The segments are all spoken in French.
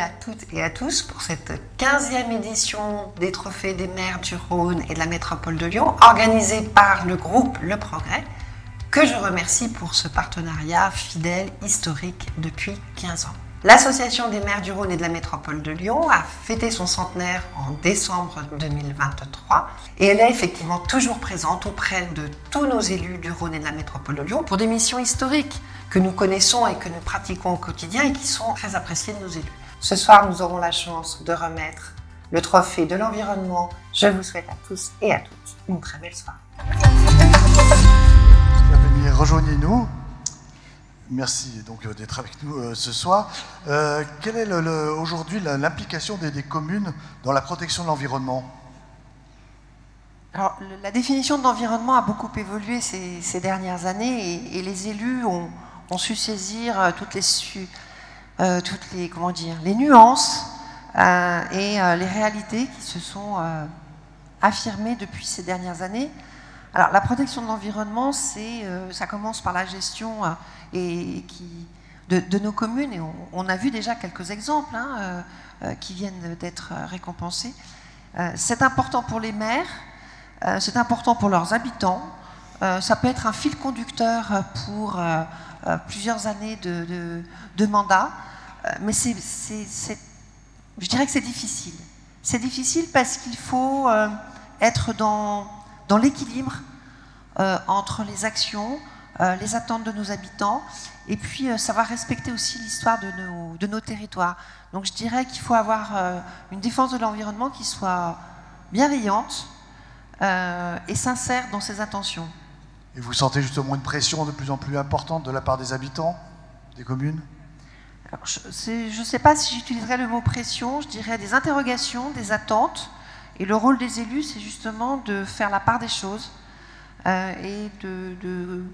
à toutes et à tous pour cette 15e édition des Trophées des maires du Rhône et de la métropole de Lyon, organisée par le groupe Le Progrès, que je remercie pour ce partenariat fidèle, historique depuis 15 ans. L'Association des maires du Rhône et de la métropole de Lyon a fêté son centenaire en décembre 2023 et elle est effectivement toujours présente auprès de tous nos élus du Rhône et de la métropole de Lyon pour des missions historiques que nous connaissons et que nous pratiquons au quotidien et qui sont très appréciées de nos élus. Ce soir, nous aurons la chance de remettre le trophée de l'environnement. Je vous souhaite à tous et à toutes une très belle soirée. Bienvenue, rejoignez-nous. Merci donc d'être avec nous ce soir. Quelle est aujourd'hui l'implication des communes dans la protection de l'environnement ? Alors, la définition de l'environnement a beaucoup évolué ces dernières années et les élus ont su saisir toutes les nuances et les réalités qui se sont affirmées depuis ces dernières années. Alors, la protection de l'environnement, ça commence par la gestion de nos communes, et on a vu déjà quelques exemples qui viennent d'être récompensés. C'est important pour les maires, c'est important pour leurs habitants, ça peut être un fil conducteur pour plusieurs années de mandat, mais je dirais que c'est difficile. C'est difficile parce qu'il faut être dans l'équilibre entre les actions, les attentes de nos habitants, et puis savoir respecter aussi l'histoire de nos territoires. Donc je dirais qu'il faut avoir une défense de l'environnement qui soit bienveillante et sincère dans ses intentions. Et vous sentez justement une pression de plus en plus importante de la part des habitants, des communes ? Alors, je ne sais pas si j'utiliserais le mot pression, je dirais des interrogations, des attentes, et le rôle des élus, c'est justement de faire la part des choses et de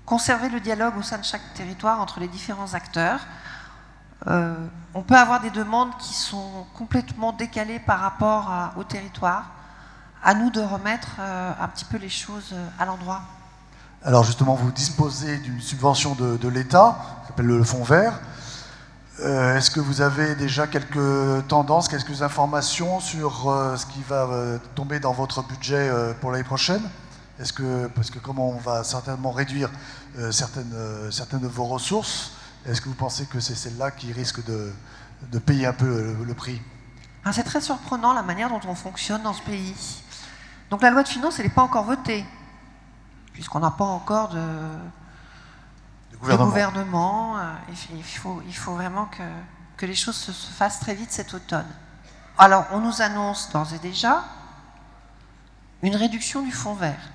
conserver le dialogue au sein de chaque territoire entre les différents acteurs. On peut avoir des demandes qui sont complètement décalées par rapport au territoire. À nous de remettre un petit peu les choses à l'endroit. Alors justement, vous disposez d'une subvention de l'État, qui s'appelle le Fonds vert. Est-ce que vous avez déjà quelques tendances, quelques informations sur ce qui va tomber dans votre budget pour l'année prochaine ? Parce que comme on va certainement réduire certaines de vos ressources, est-ce que vous pensez que c'est celle-là qui risque de payer un peu le prix ? C'est très surprenant la manière dont on fonctionne dans ce pays. Donc la loi de finances, elle n'est pas encore votée, puisqu'on n'a pas encore de gouvernement. Il faut vraiment que les choses se fassent très vite cet automne. Alors on nous annonce d'ores et déjà une réduction du fonds vert.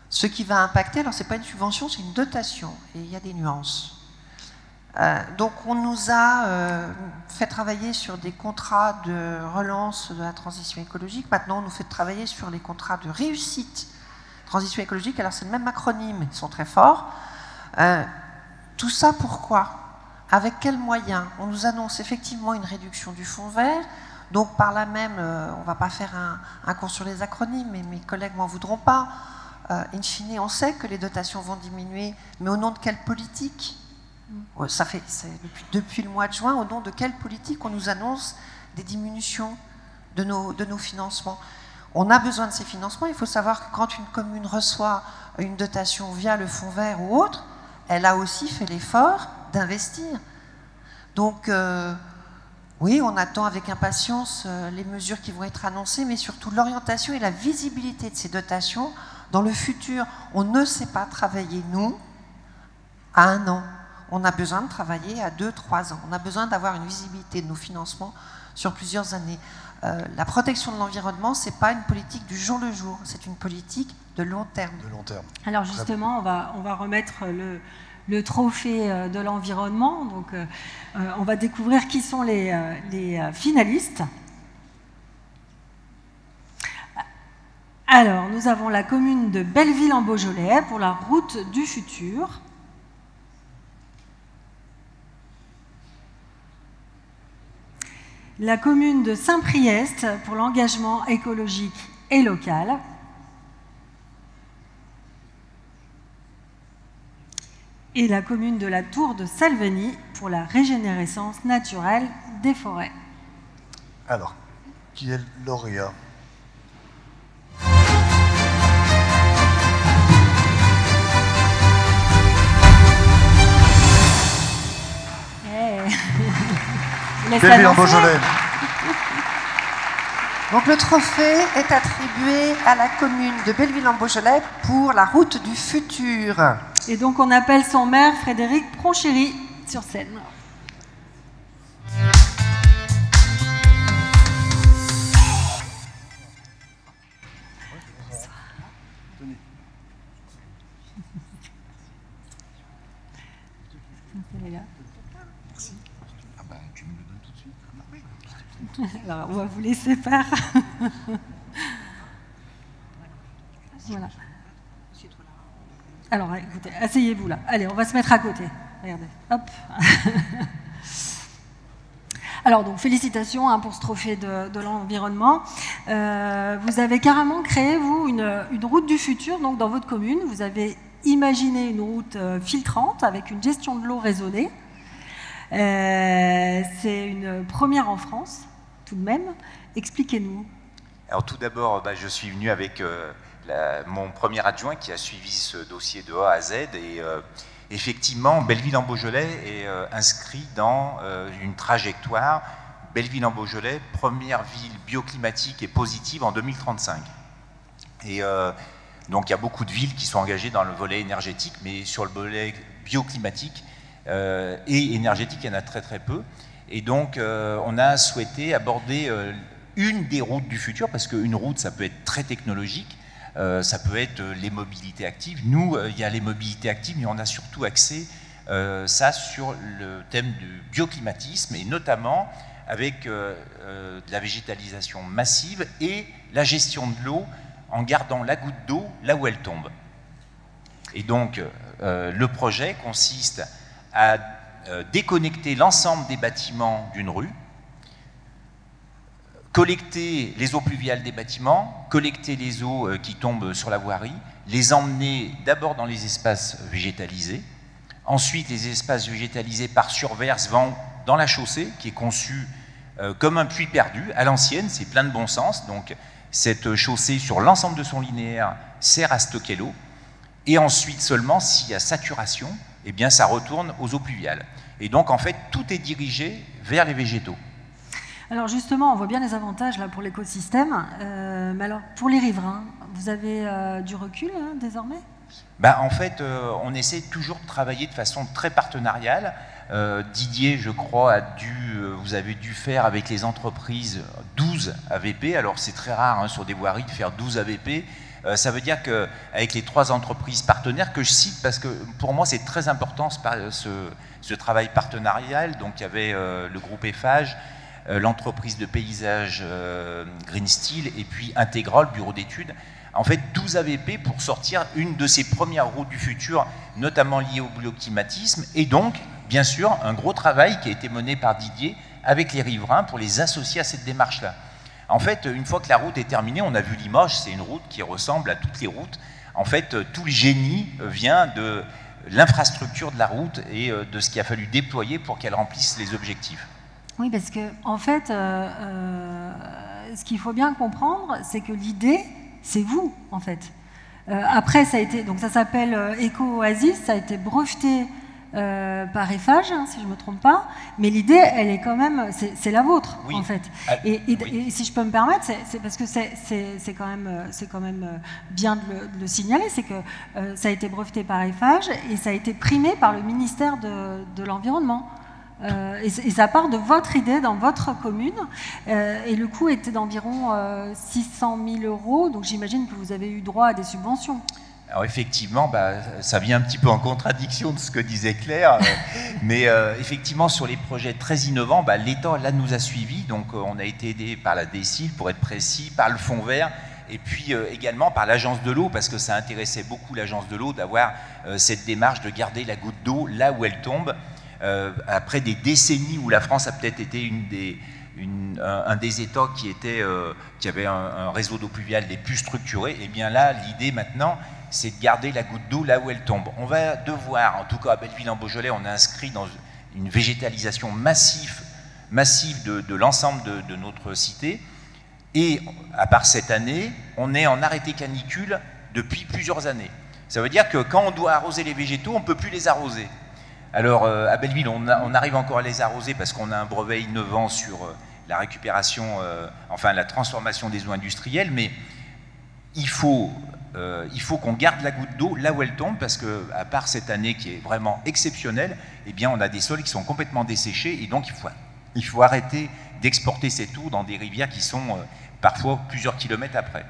Ce qui va impacter, alors ce n'est pas une subvention, c'est une dotation, et il y a des nuances. Donc on nous a fait travailler sur des contrats de relance de la transition écologique. Maintenant on nous fait travailler sur les contrats de réussite transition écologique. Alors c'est le même acronyme, ils sont très forts. Tout ça pourquoi ? Avec quels moyens ? On nous annonce effectivement une réduction du fonds vert. Donc par là même, on ne va pas faire un cours sur les acronymes, mais mes collègues ne m'en voudront pas. In fine, on sait que les dotations vont diminuer, mais au nom de quelle politique ? Depuis le mois de juin, au nom de quelle politique on nous annonce des diminutions de nos financements ? On a besoin de ces financements. Il faut savoir que quand une commune reçoit une dotation via le fonds vert ou autre, elle a aussi fait l'effort d'investir. Donc, oui, on attend avec impatience les mesures qui vont être annoncées, mais surtout l'orientation et la visibilité de ces dotations dans le futur. On ne sait pas travailler, nous, à 1 an. On a besoin de travailler à 2-3 ans. On a besoin d'avoir une visibilité de nos financements sur plusieurs années. La protection de l'environnement, ce n'est pas une politique du jour le jour, c'est une politique de long terme. De long terme. Alors justement, on va remettre le trophée de l'environnement. Donc, on va découvrir qui sont les finalistes. Alors, nous avons la commune de Belleville-en-Beaujolais pour la route du futur. La commune de Saint-Priest pour l'engagement écologique et local. Et la commune de la Tour de Salveny pour la régénérescence naturelle des forêts. Alors, qui est le lauréat? Belleville-en-Beaujolais. Donc le trophée est attribué à la commune de Belleville-en-Beaujolais pour la route du futur. Et donc on appelle son maire Frédéric Pronchéry sur scène. Alors, on va vous laisser faire. Voilà. Alors, écoutez, asseyez-vous là. Allez, on va se mettre à côté. Regardez, hop. Alors, donc, félicitations pour ce trophée de l'environnement. Vous avez carrément créé, vous, une route du futur donc, dans votre commune. Vous avez imaginé une route filtrante avec une gestion de l'eau raisonnée. C'est une première en France, tout de même. Expliquez-nous. Alors tout d'abord, je suis venu avec mon premier adjoint qui a suivi ce dossier de A à Z. Et effectivement, Belleville-en-Beaujolais est inscrit dans une trajectoire. Belleville-en-Beaujolais, première ville bioclimatique et positive en 2035. Et donc il y a beaucoup de villes qui sont engagées dans le volet énergétique, mais sur le volet bioclimatique, et énergétique, il y en a très très peu. Et donc, on a souhaité aborder une des routes du futur, parce qu'une route, ça peut être très technologique, ça peut être les mobilités actives. Nous, il y a les mobilités actives, mais on a surtout axé ça sur le thème du bioclimatisme, et notamment avec de la végétalisation massive et la gestion de l'eau en gardant la goutte d'eau là où elle tombe. Et donc, le projet consiste à déconnecter l'ensemble des bâtiments d'une rue, collecter les eaux pluviales des bâtiments, collecter les eaux qui tombent sur la voirie, les emmener d'abord dans les espaces végétalisés, ensuite les espaces végétalisés par surverse vont dans la chaussée qui est conçue comme un puits perdu à l'ancienne, c'est plein de bon sens, donc cette chaussée sur l'ensemble de son linéaire sert à stocker l'eau, et ensuite seulement s'il y a saturation, eh bien ça retourne aux eaux pluviales. Et donc en fait tout est dirigé vers les végétaux. Alors justement, on voit bien les avantages là pour l'écosystème, mais alors pour les riverains, vous avez du recul désormais? En fait, on essaie toujours de travailler de façon très partenariale. Didier, je crois, vous avez dû faire avec les entreprises 12 AVP. Alors c'est très rare sur des voiries de faire 12 AVP. Ça veut dire qu'avec les 3 entreprises partenaires que je cite, parce que pour moi c'est très important ce travail partenarial, donc il y avait le groupe Eiffage, l'entreprise de paysage Green Steel et puis Integral, bureau d'études. En fait 12 AVP pour sortir une de ces premières routes du futur, notamment liées au bioclimatisme, et donc bien sûr un gros travail qui a été mené par Didier avec les riverains pour les associer à cette démarche-là. En fait, une fois que la route est terminée, on a vu Limoges, c'est une route qui ressemble à toutes les routes. En fait, tout le génie vient de l'infrastructure de la route et de ce qu'il a fallu déployer pour qu'elle remplisse les objectifs. Oui, parce que en fait, ce qu'il faut bien comprendre, c'est que l'idée, c'est vous, en fait. Après, ça s'appelle Eco-Oasis, ça a été breveté par Eiffage, si je ne me trompe pas, mais l'idée, elle est quand même, c'est la vôtre, oui. En fait. Et si je peux me permettre, c'est parce que c'est quand même bien de le signaler, c'est que ça a été breveté par Eiffage et ça a été primé par le ministère de l'Environnement. Et ça part de votre idée dans votre commune, et le coût était d'environ 600 000 €, donc j'imagine que vous avez eu droit à des subventions. Alors effectivement, ça vient un petit peu en contradiction de ce que disait Claire, mais effectivement sur les projets très innovants, l'État là nous a suivis, donc on a été aidé par la DSIL pour être précis, par le Fonds Vert, et puis également par l'Agence de l'eau, parce que ça intéressait beaucoup l'Agence de l'eau d'avoir cette démarche de garder la goutte d'eau là où elle tombe. Après des décennies où la France a peut-être été un des États qui avait un réseau d'eau pluviale des plus structurés, et bien là, l'idée maintenant, c'est de garder la goutte d'eau là où elle tombe. On va devoir, en tout cas à Belleville-en-Beaujolais, on a inscrit une végétalisation massive de l'ensemble de notre cité. Et à part cette année, on est en arrêté canicule depuis plusieurs années. Ça veut dire que quand on doit arroser les végétaux, on ne peut plus les arroser. Alors à Belleville, on arrive encore à les arroser parce qu'on a un brevet innovant sur la récupération, enfin la transformation des eaux industrielles, mais il faut qu'on garde la goutte d'eau là où elle tombe, parce qu'à part cette année qui est vraiment exceptionnelle, eh bien on a des sols qui sont complètement desséchés, et donc il faut arrêter d'exporter cette eau dans des rivières qui sont parfois plusieurs kilomètres après.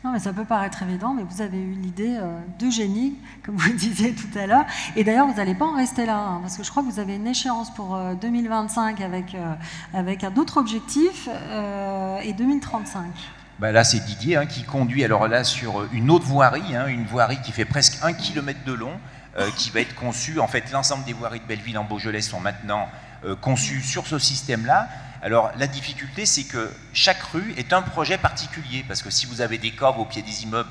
Non, mais ça peut paraître évident, mais vous avez eu l'idée de génie, comme vous le disiez tout à l'heure. Et d'ailleurs, vous n'allez pas en rester là, hein, parce que je crois que vous avez une échéance pour 2025 avec un autre objectif, et 2035. Bah là, c'est Didier qui conduit, alors là, sur une autre voirie, une voirie qui fait presque 1 km de long, qui va être conçue. En fait, l'ensemble des voiries de Belleville en Beaujolais sont maintenant conçues sur ce système-là. Alors, la difficulté, c'est que chaque rue est un projet particulier, parce que si vous avez des corbes au pied des immeubles,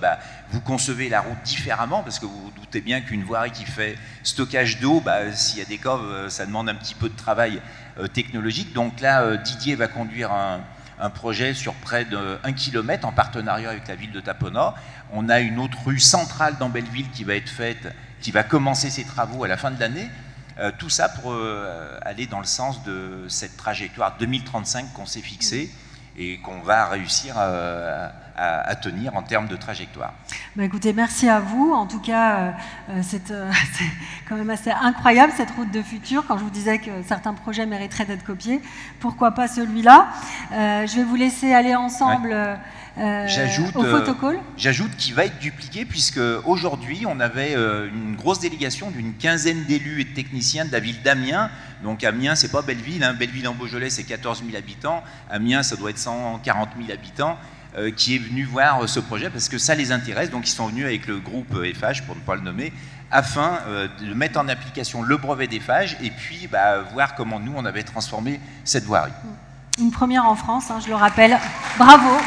vous concevez la route différemment, parce que vous vous doutez bien qu'une voirie qui fait stockage d'eau, s'il y a des corbes, ça demande un petit peu de travail technologique. Donc là, Didier va conduire un projet sur près d'1 km en partenariat avec la ville de Tapona. On a une autre rue centrale dans Belleville qui va être faite, qui va commencer ses travaux à la fin de l'année. Tout ça pour aller dans le sens de cette trajectoire 2035 qu'on s'est fixée et qu'on va réussir à tenir en termes de trajectoire. Bah écoutez, merci à vous. En tout cas, c'est quand même assez incroyable cette route de futur. Quand je vous disais que certains projets mériteraient d'être copiés, pourquoi pas celui-là? Je vais vous laisser aller ensemble. Ouais. Au photocall. J'ajoute qu'il va être dupliqué, puisque aujourd'hui on avait une grosse délégation d'une quinzaine d'élus et de techniciens de la ville d'Amiens. Donc Amiens, c'est pas Belleville, Belleville en Beaujolais c'est 14 000 habitants, Amiens ça doit être 140 000 habitants, qui est venu voir ce projet parce que ça les intéresse. Donc ils sont venus avec le groupe Eiffage, pour ne pas le nommer, afin de mettre en application le brevet d'Eiffage et puis voir comment nous on avait transformé cette voirie. Une première en France, je le rappelle. Bravo.